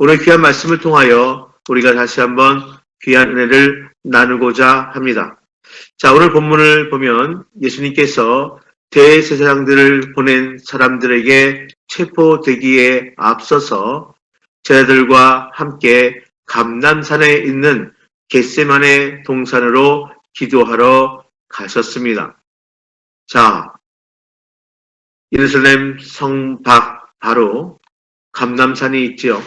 오늘 귀한 말씀을 통하여 우리가 다시 한번 귀한 은혜를 나누고자 합니다. 자, 오늘 본문을 보면 예수님께서 대제사장들을 보낸 사람들에게 체포되기에 앞서서 제자들과 함께 감람산에 있는 겟세마네 동산으로 기도하러 가셨습니다. 자, 예루살렘 성 밖 바로 감람산이 있지요.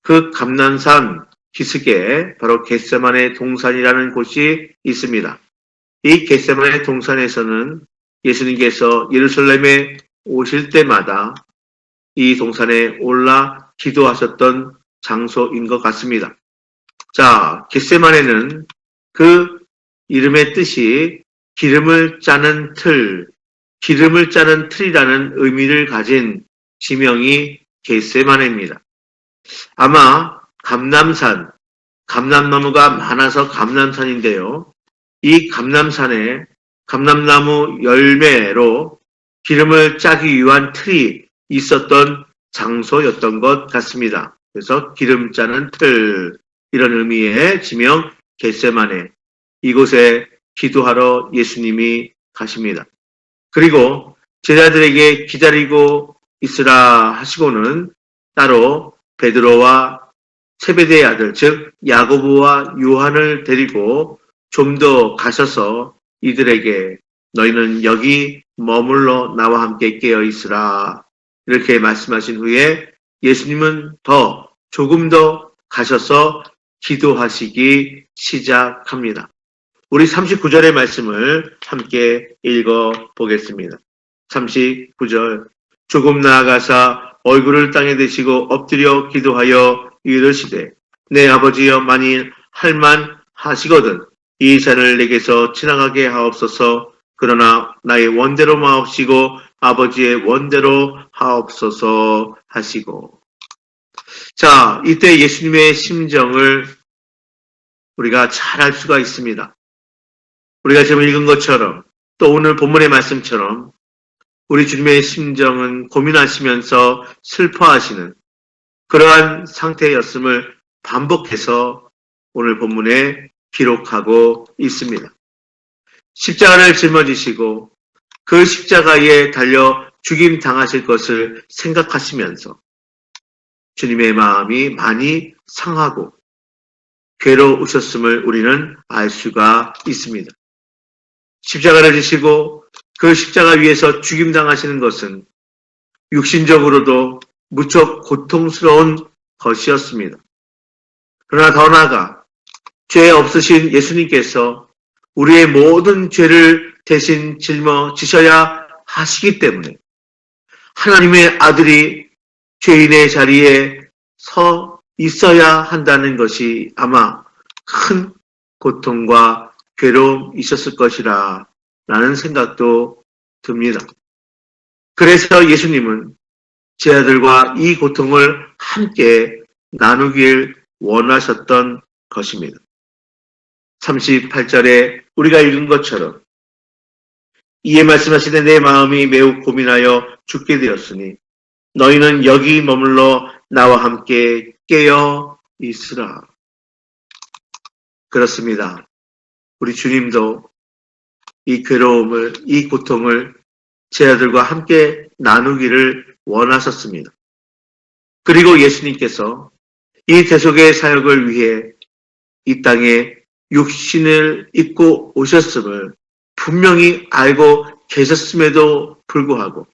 그 감람산 기슭에 바로 겟세마네 동산이라는 곳이 있습니다. 이 겟세마네 동산에서는 예수님께서 예루살렘에 오실 때마다 이 동산에 올라 기도하셨던 장소인 것 같습니다. 자, 겟세마네는 그 이름의 뜻이 기름을 짜는 틀, 기름을 짜는 틀이라는 의미를 가진 지명이 겟세마네입니다. 아마 감람산, 감람나무가 많아서 감람산인데요. 이 감람산에 감람나무 열매로 기름을 짜기 위한 틀이 있었던 장소였던 것 같습니다. 그래서 기름 짜는 틀, 이런 의미의 지명 겟세마네, 이곳에 기도하러 예수님이 가십니다. 그리고 제자들에게 기다리고 있으라 하시고는 따로 베드로와 세베대의 아들, 즉 야고보와 요한을 데리고 좀 더 가셔서 이들에게 너희는 여기 머물러 나와 함께 깨어 있으라, 이렇게 말씀하신 후에 예수님은 조금 더 가셔서 기도하시기 시작합니다. 우리 39절의 말씀을 함께 읽어 보겠습니다. 39절. 조금 나아가사 얼굴을 땅에 대시고 엎드려 기도하여 이르시되 내 아버지여, 만일 할만 하시거든 이 잔을 내게서 지나가게 하옵소서. 그러나 나의 원대로 마옵시고 아버지의 원대로 하옵소서 하시고. 자, 이때 예수님의 심정을 우리가 잘 알 수가 있습니다. 우리가 지금 읽은 것처럼 또 오늘 본문의 말씀처럼 우리 주님의 심정은 고민하시면서 슬퍼하시는 그러한 상태였음을 반복해서 오늘 본문에 기록하고 있습니다. 십자가를 짊어지시고 그 십자가에 달려 죽임 당하실 것을 생각하시면서 주님의 마음이 많이 상하고 괴로우셨음을 우리는 알 수가 있습니다. 십자가를 지시고 그 십자가 위에서 죽임 당하시는 것은 육신적으로도 무척 고통스러운 것이었습니다. 그러나 더 나아가 죄 없으신 예수님께서 우리의 모든 죄를 대신 짊어지셔야 하시기 때문에 하나님의 아들이 죄인의 자리에 서 있어야 한다는 것이 아마 큰 고통과 괴로움이셨을 것이라 라는 생각도 듭니다. 그래서 예수님은 제 아들과 이 고통을 함께 나누길 원하셨던 것입니다. 38절에 우리가 읽은 것처럼 이에 말씀하시되 내 마음이 매우 고민하여 죽게 되었으니 너희는 여기 머물러 나와 함께 깨어 있으라. 그렇습니다. 우리 주님도 이 괴로움을, 이 고통을 제 아들과 함께 나누기를 원하셨습니다. 그리고 예수님께서 이 대속의 사역을 위해 이 땅에 육신을 입고 오셨음을 분명히 알고 계셨음에도 불구하고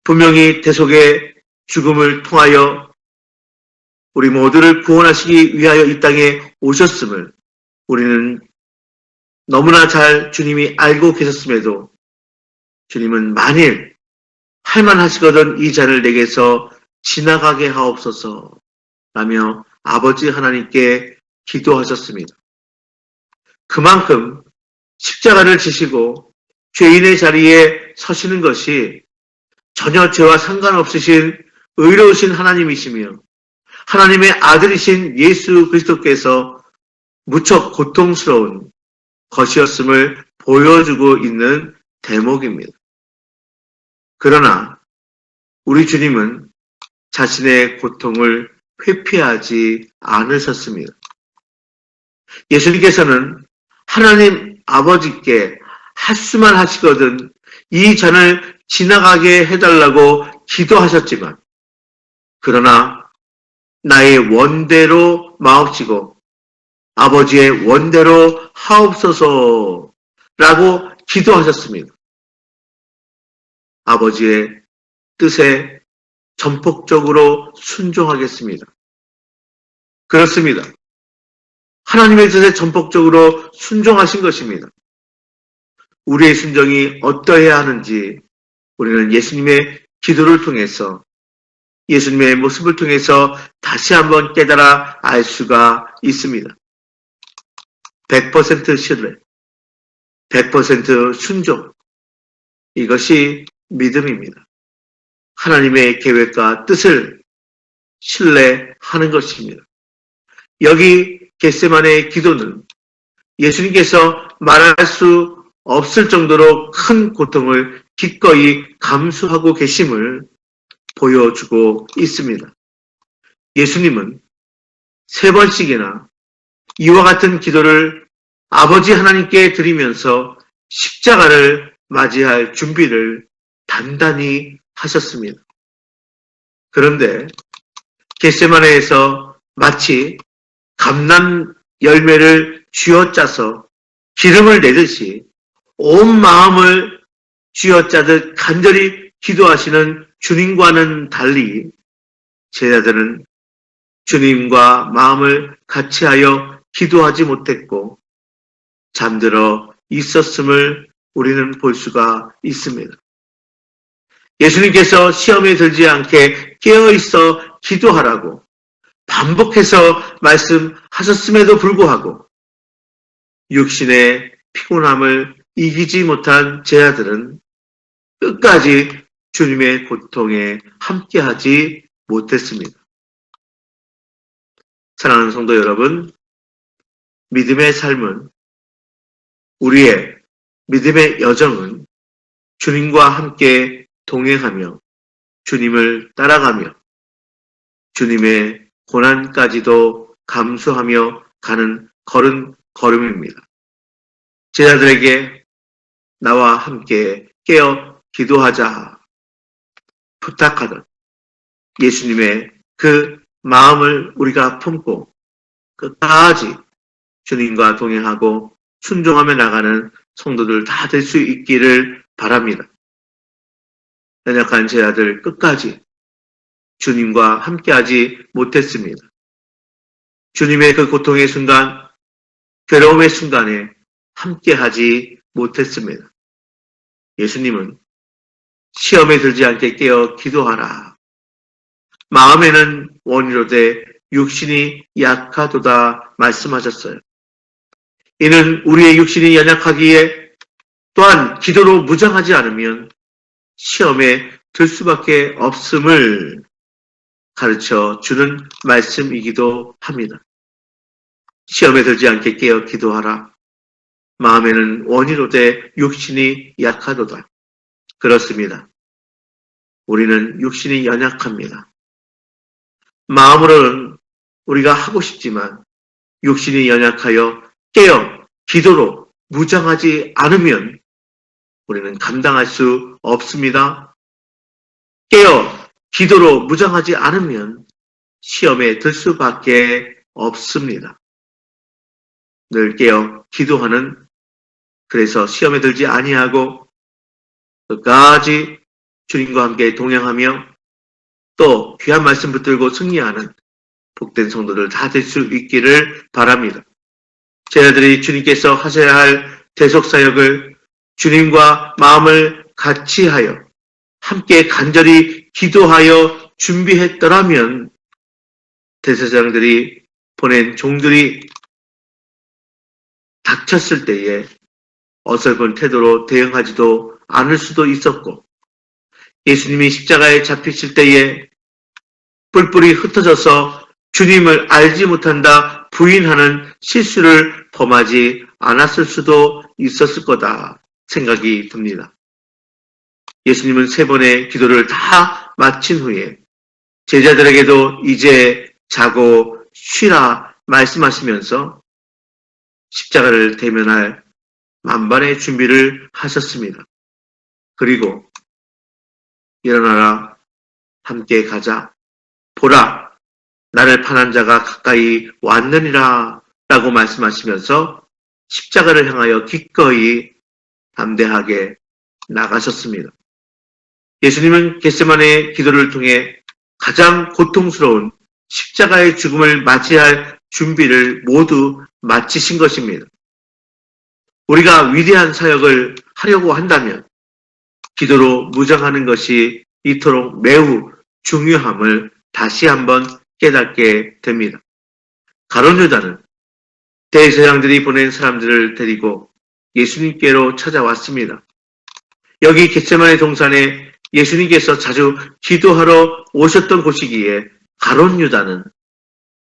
분명히 대속의 죽음을 통하여 우리 모두를 구원하시기 위하여 이 땅에 오셨음을 우리는 너무나 잘 주님이 알고 계셨음에도 주님은 만일 할만하시거든 이 잔을 내게서 지나가게 하옵소서 라며 아버지 하나님께 기도하셨습니다. 그만큼 십자가를 지시고 죄인의 자리에 서시는 것이 전혀 죄와 상관없으신 의로우신 하나님이시며 하나님의 아들이신 예수 그리스도께서 무척 고통스러운 것이었음을 보여주고 있는 대목입니다. 그러나 우리 주님은 자신의 고통을 회피하지 않으셨습니다. 예수님께서는 하나님 아버지께 할 수만 하시거든 이 잔을 지나가게 해달라고 기도하셨지만, 그러나 나의 원대로 마옵시고 아버지의 원대로 하옵소서라고 기도하셨습니다. 아버지의 뜻에 전폭적으로 순종하겠습니다. 그렇습니다. 하나님의 뜻에 전폭적으로 순종하신 것입니다. 우리의 순종이 어떠해야 하는지 우리는 예수님의 기도를 통해서, 예수님의 모습을 통해서 다시 한번 깨달아 알 수가 있습니다. 100% 신뢰, 100% 순종, 이것이 믿음입니다. 하나님의 계획과 뜻을 신뢰하는 것입니다. 여기 겟세마네의 기도는 예수님께서 말할 수 없을 정도로 큰 고통을 기꺼이 감수하고 계심을 보여주고 있습니다. 예수님은 3번씩이나 이와 같은 기도를 아버지 하나님께 드리면서 십자가를 맞이할 준비를 단단히 하셨습니다. 그런데 겟세마네에서 마치 감람 열매를 쥐어짜서 기름을 내듯이 온 마음을 쥐어짜듯 간절히 기도하시는 주님과는 달리 제자들은 주님과 마음을 같이하여 기도하지 못했고 잠들어 있었음을 우리는 볼 수가 있습니다. 예수님께서 시험에 들지 않게 깨어있어 기도하라고 반복해서 말씀하셨음에도 불구하고 육신의 피곤함을 이기지 못한 제자들은 끝까지 주님의 고통에 함께하지 못했습니다. 사랑하는 성도 여러분, 믿음의 삶은, 우리의 믿음의 여정은 주님과 함께 동행하며 주님을 따라가며 주님의 고난까지도 감수하며 가는 걸음입니다. 제자들에게 나와 함께 깨어 기도하자 부탁하던 예수님의 그 마음을 우리가 품고 끝까지 주님과 동행하고 순종하며 나가는 성도들 다 될 수 있기를 바랍니다. 연약한 제자들 끝까지 주님과 함께하지 못했습니다. 주님의 그 고통의 순간, 괴로움의 순간에 함께하지 못했습니다. 예수님은 시험에 들지 않게 깨어 기도하라. 마음에는 원이로되 육신이 약하도다 말씀하셨어요. 이는 우리의 육신이 연약하기에 또한 기도로 무장하지 않으면 시험에 들 수밖에 없음을 가르쳐 주는 말씀이기도 합니다. 시험에 들지 않게 깨어 기도하라. 마음에는 원이로되 육신이 약하도다. 그렇습니다. 우리는 육신이 연약합니다. 마음으로는 우리가 하고 싶지만 육신이 연약하여 깨어 기도로 무장하지 않으면 우리는 감당할 수 없습니다. 깨어 기도로 무장하지 않으면 시험에 들 수밖에 없습니다. 늘 깨어 기도하는, 그래서 시험에 들지 아니하고 끝까지 주님과 함께 동행하며 또 귀한 말씀 붙들고 승리하는 복된 성도들 다 될 수 있기를 바랍니다. 제자들이 주님께서 하셔야 할 대속사역을 주님과 마음을 같이 하여 함께 간절히 기도하여 준비했더라면 대제사장들이 보낸 종들이 닥쳤을 때에 어설픈 태도로 대응하지도 않을 수도 있었고, 예수님이 십자가에 잡히실 때에 뿔뿔이 흩어져서 주님을 알지 못한다 부인하는 실수를 범하지 않았을 수도 있었을 거다 생각이 듭니다. 예수님은 3번의 기도를 다 마친 후에 제자들에게도 이제 자고 쉬라 말씀하시면서 십자가를 대면할 만반의 준비를 하셨습니다. 그리고 일어나라, 함께 가자. 보라, 나를 판한 자가 가까이 왔느니라 라고 말씀하시면서 십자가를 향하여 기꺼이 담대하게 나가셨습니다. 예수님은 겟세마네의 기도를 통해 가장 고통스러운 십자가의 죽음을 맞이할 준비를 모두 마치신 것입니다. 우리가 위대한 사역을 하려고 한다면 기도로 무장하는 것이 이토록 매우 중요함을 다시 한번 깨닫게 됩니다. 가룟 유다는 대제사장들이 보낸 사람들을 데리고 예수님께로 찾아왔습니다. 여기 겟세마네 동산에 예수님께서 자주 기도하러 오셨던 곳이기에 가룟 유다는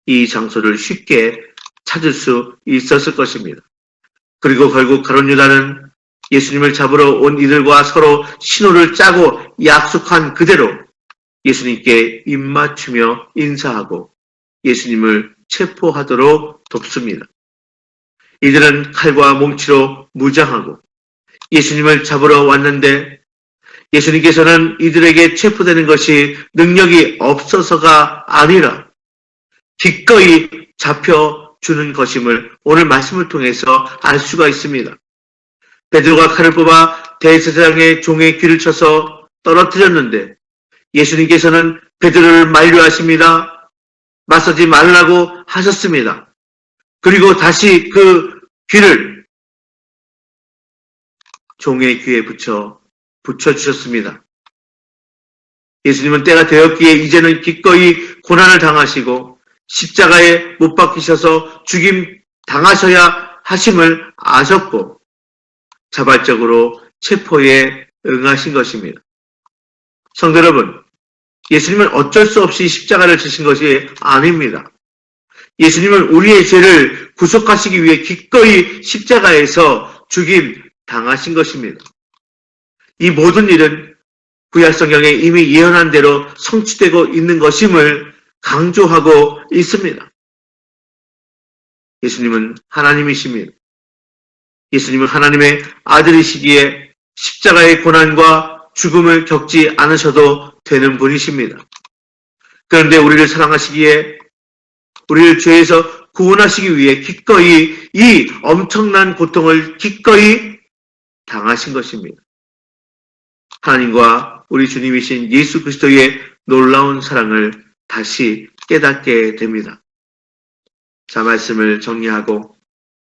이 장소를 쉽게 찾을 수 있었을 것입니다. 그리고 결국 가룟 유다는 예수님을 잡으러 온 이들과 서로 신호를 짜고 약속한 그대로 예수님께 입맞추며 인사하고 예수님을 체포하도록 돕습니다. 이들은 칼과 몽치로 무장하고 예수님을 잡으러 왔는데 예수님께서는 이들에게 체포되는 것이 능력이 없어서가 아니라 기꺼이 잡혀주는 것임을 오늘 말씀을 통해서 알 수가 있습니다. 베드로가 칼을 뽑아 대제사장의 종의 귀를 쳐서 떨어뜨렸는데 예수님께서는 베드로를 만류하십니다. 맞서지 말라고 하셨습니다. 그리고 다시 그 귀를 종의 귀에 붙여주셨습니다. 예수님은 때가 되었기에 이제는 기꺼이 고난을 당하시고 십자가에 못 박히셔서 죽임 당하셔야 하심을 아셨고 자발적으로 체포에 응하신 것입니다. 성도 여러분, 예수님은 어쩔 수 없이 십자가를 지신 것이 아닙니다. 예수님은 우리의 죄를 구속하시기 위해 기꺼이 십자가에서 죽임 당하신 것입니다. 이 모든 일은 구약 성경에 이미 예언한 대로 성취되고 있는 것임을 강조하고 있습니다. 예수님은 하나님이십니다. 예수님은 하나님의 아들이시기에 십자가의 고난과 죽음을 겪지 않으셔도 되는 분이십니다. 그런데 우리를 사랑하시기에 우리를 죄에서 구원하시기 위해 기꺼이 이 엄청난 고통을 기꺼이 당하신 것입니다. 하나님과 우리 주님이신 예수 그리스도의 놀라운 사랑을 다시 깨닫게 됩니다. 자, 말씀을 정리하고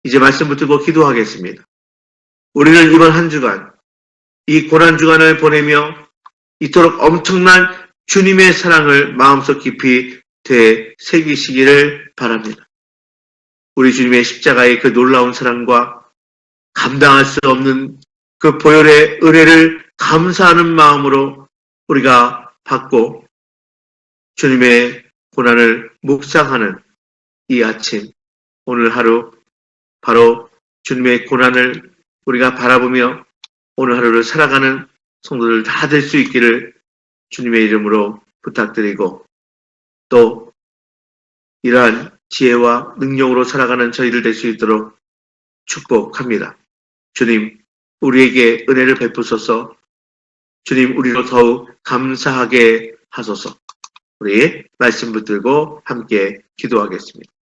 이제 말씀 붙들고 기도하겠습니다. 우리는 이번 한 주간 이 고난 주간을 보내며 이토록 엄청난 주님의 사랑을 마음속 깊이 되새기시기를 바랍니다. 우리 주님의 십자가의 그 놀라운 사랑과 감당할 수 없는 그 보혈의 은혜를 감사하는 마음으로 우리가 받고 주님의 고난을 묵상하는 이 아침, 오늘 하루 바로 주님의 고난을 우리가 바라보며 오늘 하루를 살아가는 성도들 다 될 수 있기를 주님의 이름으로 부탁드리고 또 이러한 지혜와 능력으로 살아가는 저희들 될 수 있도록 축복합니다. 주님, 우리에게 은혜를 베푸소서. 주님, 우리로 더욱 감사하게 하소서. 우리 말씀 붙들고 함께 기도하겠습니다.